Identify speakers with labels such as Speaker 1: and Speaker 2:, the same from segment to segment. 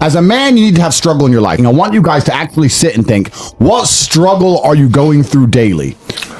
Speaker 1: As a man, you need to have struggle in your life. And I want you guys to actually sit and think, what struggle are you going through daily?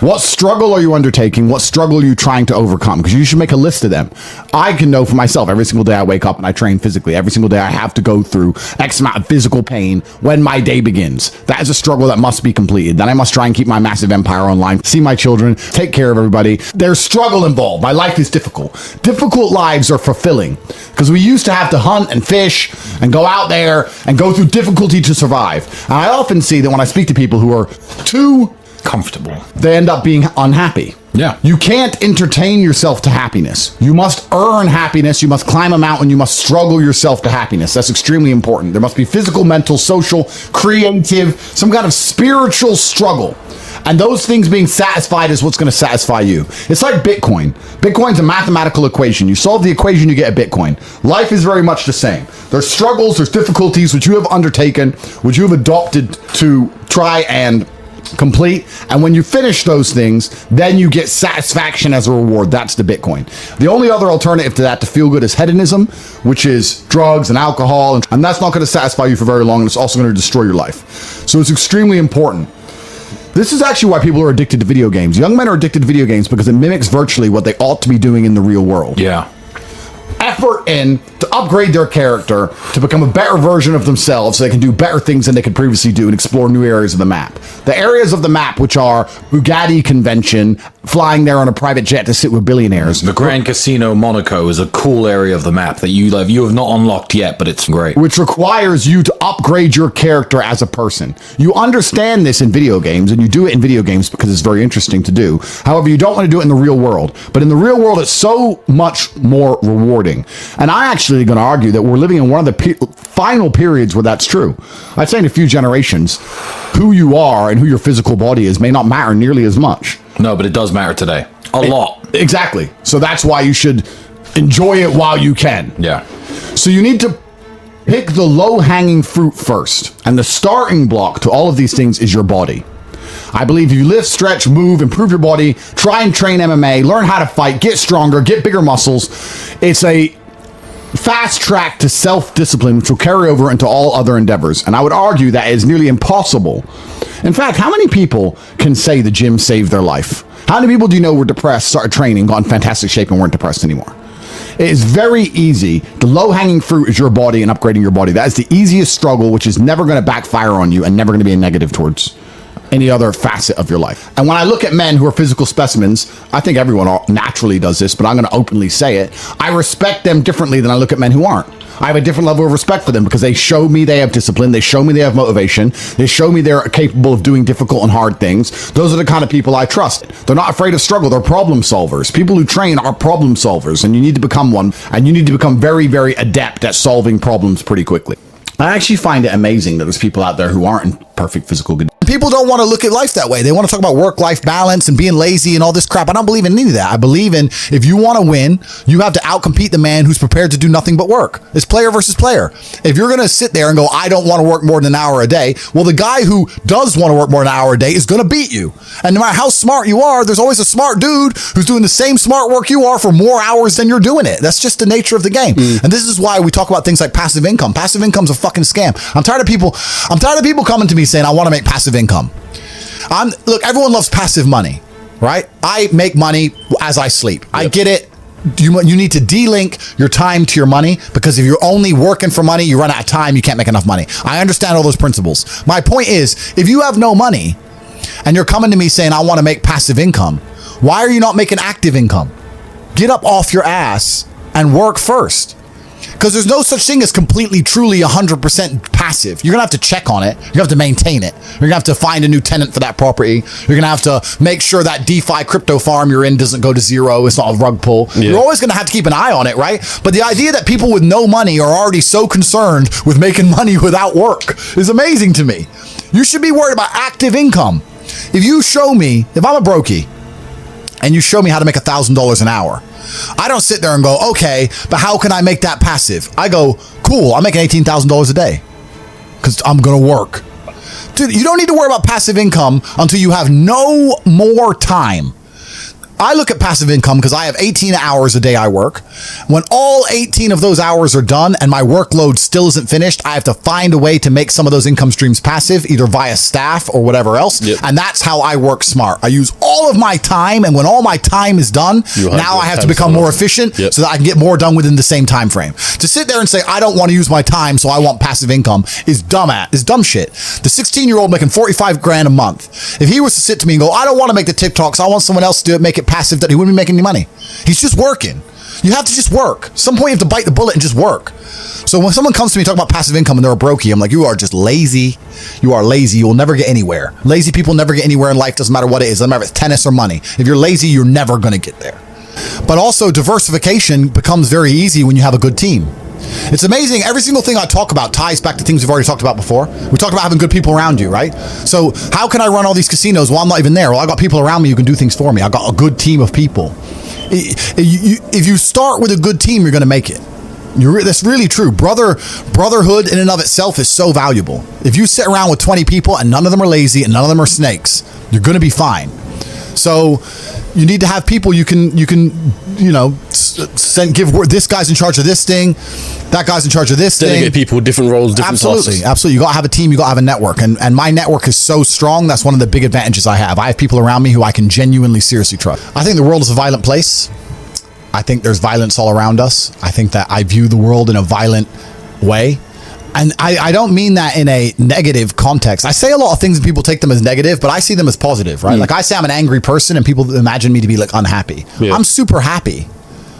Speaker 1: What struggle are you undertaking? What struggle are you trying to overcome? Because you should make a list of them. I can know for myself, every single day I wake up and I train physically. Every single day I have to go through X amount of physical pain when my day begins. That is a struggle that must be completed. Then I must try and keep my massive empire online, see my children, take care of everybody. There's struggle involved. My life is difficult. Difficult lives are fulfilling because we used to have to hunt and fish and go out there and go through difficulty to survive. And I often see that when I speak to people who are too
Speaker 2: comfortable,
Speaker 1: they end up being unhappy.
Speaker 2: Yeah.
Speaker 1: You can't entertain yourself to happiness. You must earn happiness. You must climb a mountain. You must struggle yourself to happiness. That's extremely important. There must be physical, mental, social, creative, some kind of spiritual struggle. And those things being satisfied is what's going to satisfy you. It's like Bitcoin. Bitcoin's a mathematical equation. You solve the equation, you get a Bitcoin. Life is very much the same. There's struggles, there's difficulties which you have undertaken, which you have adopted to try and complete, and when you finish those things, then you get satisfaction as a reward. That's the Bitcoin. The only other alternative to that, to feel good, is hedonism, which is drugs and alcohol, and that's not going to satisfy you for very long, and it's also going to destroy your life. So it's extremely important. This is actually why people are addicted to video games. Young men are addicted to video games because it mimics virtually what they ought to be doing in the real world.
Speaker 2: Yeah.
Speaker 1: Effort in to upgrade their character, to become a better version of themselves so they can do better things than they could previously do and explore new areas of the map. The areas of the map which are Bugatti convention, flying there on a private jet to sit with billionaires.
Speaker 2: The Grand Casino Monaco is a cool area of the map that you have not unlocked yet, but it's great.
Speaker 1: Which requires you to upgrade your character as a person. You understand this in video games, and you do it in video games because it's very interesting to do. However, you don't want to do it in the real world. But in the real world, it's so much more rewarding. And I actually going to argue that we're living in one of the final periods where that's true. I'd say in a few generations, who you are and who your physical body is may not matter nearly as much.
Speaker 2: No, but it does matter today. A lot.
Speaker 1: Exactly. So that's why you should enjoy it while you can.
Speaker 2: Yeah.
Speaker 1: So you need to pick the low-hanging fruit first. And the starting block to all of these things is your body. I believe if you lift, stretch, move, improve your body, try and train MMA, learn how to fight, get stronger, get bigger muscles, it's a fast track to self-discipline, which will carry over into all other endeavors. And I would argue that is nearly impossible. In fact, how many people can say the gym saved their life? How many people do you know were depressed, started training, got in fantastic shape, and weren't depressed anymore? It is very easy. The low-hanging fruit is your body and upgrading your body. That is the easiest struggle, which is never going to backfire on you and never going to be a negative towards any other facet of your life. And when I look at men who are physical specimens, I think everyone naturally does this, but I'm going to openly say it. I respect them differently than I look at men who aren't. I have a different level of respect for them because they show me they have discipline. They show me they have motivation. They show me they're capable of doing difficult and hard things. Those are the kind of people I trust. They're not afraid of struggle. They're problem solvers. People who train are problem solvers, and you need to become one, and you need to become very, very adept at solving problems pretty quickly. I actually find it amazing that there's people out there who aren't in perfect physical condition. People don't want to look at life that way. They want to talk about work-life balance and being lazy and all this crap. I don't believe in any of that. I believe in, if you want to win, you have to outcompete the man who's prepared to do nothing but work. It's player versus player. If you're going to sit there and go, I don't want to work more than an hour a day, well, the guy who does want to work more than an hour a day is going to beat you. And no matter how smart you are, there's always a smart dude who's doing the same smart work you are for more hours than you're doing it. That's just the nature of the game. And this is why we talk about things like passive income. Passive income's a fucking scam. I'm tired of people coming to me saying, I want to make passive income. Look, everyone loves passive money, right? I make money as I sleep. Yep. I get it. You need to de-link your time to your money, because if you're only working for money, you run out of time, you can't make enough money. I understand all those principles. My point is, if you have no money and you're coming to me saying, I want to make passive income, why are you not making active income? Get up off your ass and work first. Because there's no such thing as completely, truly 100% passive. You're going to have to check on it. You're going to have to maintain it. You're going to have to find a new tenant for that property. You're going to have to make sure that DeFi crypto farm you're in doesn't go to zero. It's not a rug pull. Yeah. You're always going to have to keep an eye on it, right? But the idea that people with no money are already so concerned with making money without work is amazing to me. You should be worried about active income. If you show me, if I'm a brokey, and you show me how to make $1,000 an hour, I don't sit there and go, okay, but how can I make that passive? I go, cool, I'm making $18,000 a day because I'm going to work. Dude, you don't need to worry about passive income until you have no more time. I look at passive income because I have 18 hours a day I work. When all 18 of those hours are done and my workload still isn't finished, I have to find a way to make some of those income streams passive, either via staff or whatever else.
Speaker 3: Yep.
Speaker 1: And that's how I work smart. I use all of my time, and when all my time is done, now I have to become more efficient so that I can get more done within the same time frame. To sit there and say, I don't want to use my time, so I want passive income is dumb shit. The 16-year-old making 45 grand a month, if he was to sit to me and go, I don't want to make the TikToks, I want someone else to do it, make it passive, that he wouldn't be making any money. He's just working. You have to just work. At some point you have to bite the bullet and just work. So when someone comes to me talking about passive income and they're a brokey, I'm like, you are just lazy. You are lazy. You will never get anywhere. Lazy people never get anywhere in life. Doesn't matter what it is. Doesn't matter if it's tennis or money. If you're lazy, you're never going to get there. But also diversification becomes very easy when you have a good team. It's amazing. Every single thing I talk about ties back to things we've already talked about before. We talked about having good people around you, right? So how can I run all these casinos? Well, I'm not even there. Well, I got people around me who can do things for me. I got a good team of people. If you start with a good team, you're going to make it. That's really true. Brotherhood in and of itself is so valuable. If you sit around with 20 people and none of them are lazy and none of them are snakes, you're going to be fine. So you need to have people you can give this guy's in charge of this thing, that guy's in charge of this thing.
Speaker 3: Delegate people, different roles, different tasks.
Speaker 1: Absolutely. You got to have a team. You got to have a network. And my network is so strong. That's one of the big advantages I have. I have people around me who I can genuinely, seriously trust. I think the world is a violent place. I think there's violence all around us. I think that I view the world in a violent way. And I don't mean that in a negative context. I say a lot of things and people take them as negative, but I see them as positive, right? Like I say I'm an angry person and people imagine me to be like unhappy. Yeah. I'm super happy,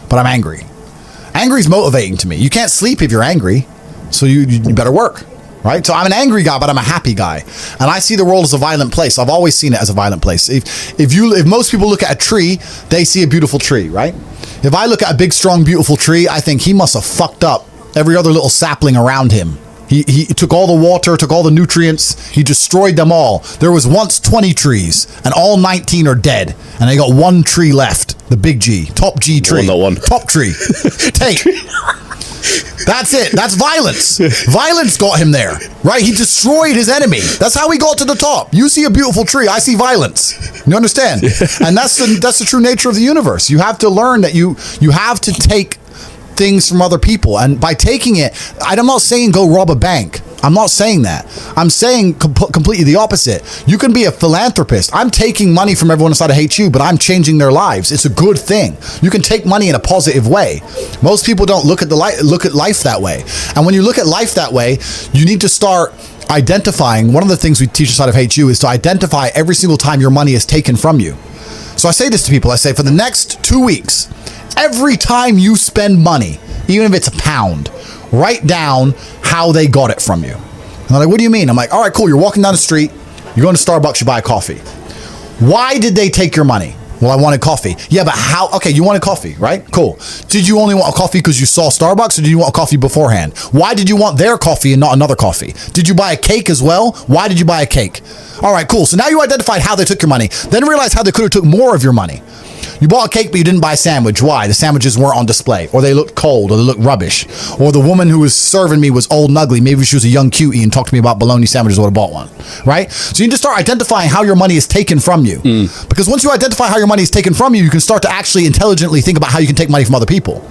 Speaker 1: but I'm angry. Angry is motivating to me. You can't sleep if you're angry, so you better work, right? So I'm an angry guy, but I'm a happy guy. And I see the world as a violent place. I've always seen it as a violent place. If most people look at a tree, they see a beautiful tree, right? If I look at a big, strong, beautiful tree, I think he must have fucked up every other little sapling around him. He took all the water, took all the nutrients, he destroyed them all. There was once 20 trees, and all 19 are dead, and they got one tree left, the big G, top G tree. Top tree. Tate. That's it. That's violence. Violence got him there, right? He destroyed his enemy. That's how he got to the top. You see a beautiful tree, I see violence. You understand? And that's the true nature of the universe. You have to learn that you have to take things from other people, and by taking it, I'm not saying go rob a bank. I'm not saying that. I'm saying completely the opposite. You can be a philanthropist. I'm taking money from everyone inside of Hate You, but I'm changing their lives. It's a good thing. You can take money in a positive way. Most people don't look at life that way. And when you look at life that way, you need to start identifying. One of the things we teach inside of Hate You is to identify every single time your money is taken from you. So I say this to people. I say, for the next 2 weeks, every time you spend money, even if it's £1, write down how they got it from you. And they're like, what do you mean? I'm like, all right, cool. You're walking down the street. You're going to Starbucks. You buy a coffee. Why did they take your money? Well, I wanted coffee. Yeah, but how? Okay, you wanted coffee, right? Cool. Did you only want a coffee because you saw Starbucks, or did you want a coffee beforehand? Why did you want their coffee and not another coffee? Did you buy a cake as well? Why did you buy a cake? All right, cool. So now you identified how they took your money. Then realize how they could have took more of your money. You bought a cake, but you didn't buy a sandwich. Why? The sandwiches weren't on display, or they looked cold, or they looked rubbish, or the woman who was serving me was old and ugly. Maybe she was a young cutie and talked to me about bologna sandwiches. I would have bought one, right? So you need to start identifying how your money is taken from you. Because once you identify how your money is taken from you, you can start to actually intelligently think about how you can take money from other people.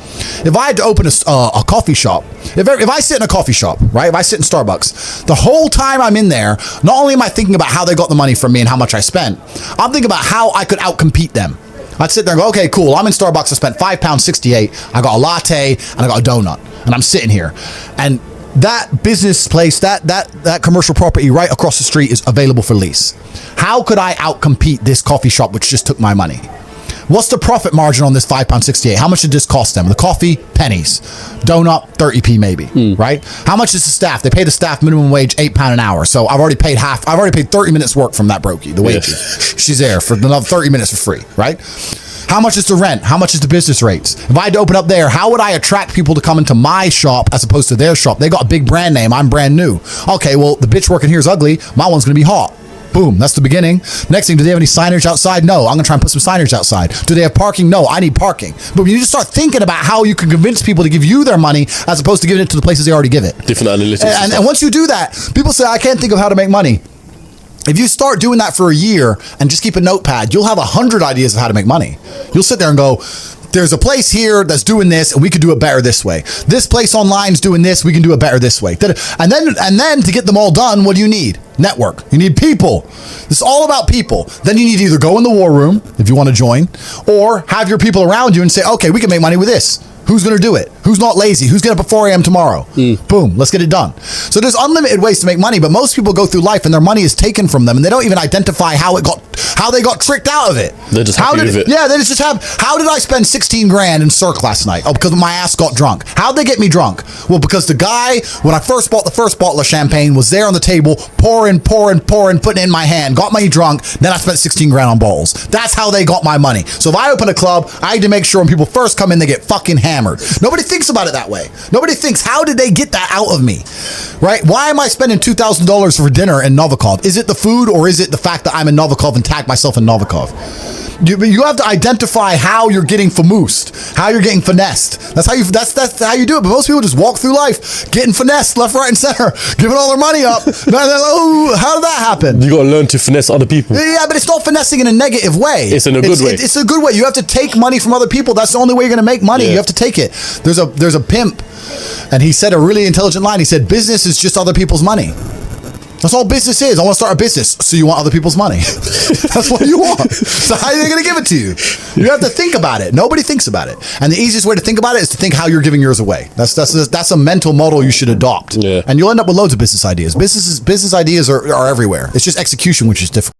Speaker 1: If I had to open a coffee shop, if I sit in a coffee shop, right? If I sit in Starbucks, the whole time I'm in there, not only am I thinking about how they got the money from me and how much I spent, I'm thinking about how I could outcompete them. I'd sit there and go, okay, cool. I'm in Starbucks. I spent £5.68. I got a latte and I got a donut, and I'm sitting here. And that business place, that commercial property right across the street is available for lease. How could I outcompete this coffee shop which just took my money? What's the profit margin on this £5.68? How much did this cost them? The coffee, pennies. Donut, 30p maybe, right? How much is the staff? They pay the staff minimum wage £8 an hour. So I've already paid 30 minutes work from that brokey, the wages. Yeah. She's there for another 30 minutes for free, right? How much is the rent? How much is the business rates? If I had to open up there, how would I attract people to come into my shop as opposed to their shop? They got a big brand name. I'm brand new. Okay, well, the bitch working here is ugly. My one's going to be hot. Boom, that's the beginning. Next thing, do they have any signage outside? No, I'm gonna try and put some signage outside. Do they have parking? No, I need parking. But you just start thinking about how you can convince people to give you their money as opposed to giving it to the places they already give it.
Speaker 3: Different analytics.
Speaker 1: And once you do that, people say, I can't think of how to make money. If you start doing that for a year and just keep a notepad, you'll have 100 ideas of how to make money. You'll sit there and go, there's a place here that's doing this, and we could do it better this way. This place online is doing this, we can do it better this way. And then to get them all done, what do you need? Network. You need people. This is all about people. Then you need to either go in the war room if you want to join, or have your people around you and say, okay, we can make money with this. Who's going to do it? Who's not lazy? Who's getting up at 4 a.m. tomorrow? Boom, let's get it done. So there's unlimited ways to make money, but most people go through life and their money is taken from them and they don't even identify how they got tricked out of it.
Speaker 3: They're just happy with it.
Speaker 1: Yeah, they just have, how did I spend 16 grand in Cirque last night? Oh, because my ass got drunk. How'd they get me drunk? Well, because the guy, when I first bought the first bottle of champagne, was there on the table, pouring, putting it in my hand, got me drunk, then I spent 16 grand on bottles. That's how they got my money. So if I open a club, I need to make sure when people first come in, they get fucking hammered. Nobody thinks about it that way. Nobody thinks, how did they get that out of me? Right? Why am I spending $2,000 for dinner in Novikov? Is it the food or is it the fact that I'm in Novikov and tag myself in Novikov? You have to identify how you're getting famoosed, how you're getting finessed. That's how you do it. But most people just walk through life getting finessed left, right, and center, giving all their money up. Oh, how did that happen?
Speaker 3: You got to learn to finesse other people.
Speaker 1: Yeah, but it's not finessing in a negative way.
Speaker 3: It's in a good way.
Speaker 1: It's a good way. You have to take money from other people. That's the only way you're going to make money. Yeah. You have to take it. There's a pimp, and he said a really intelligent line. He said, "Business is just other people's money." That's all business is. I want to start a business. So you want other people's money. That's what you want. So how are they going to give it to you? You have to think about it. Nobody thinks about it. And the easiest way to think about it is to think how you're giving yours away. That's a mental model you should adopt.
Speaker 3: Yeah.
Speaker 1: And you'll end up with loads of business ideas. Business ideas are everywhere. It's just execution, which is difficult.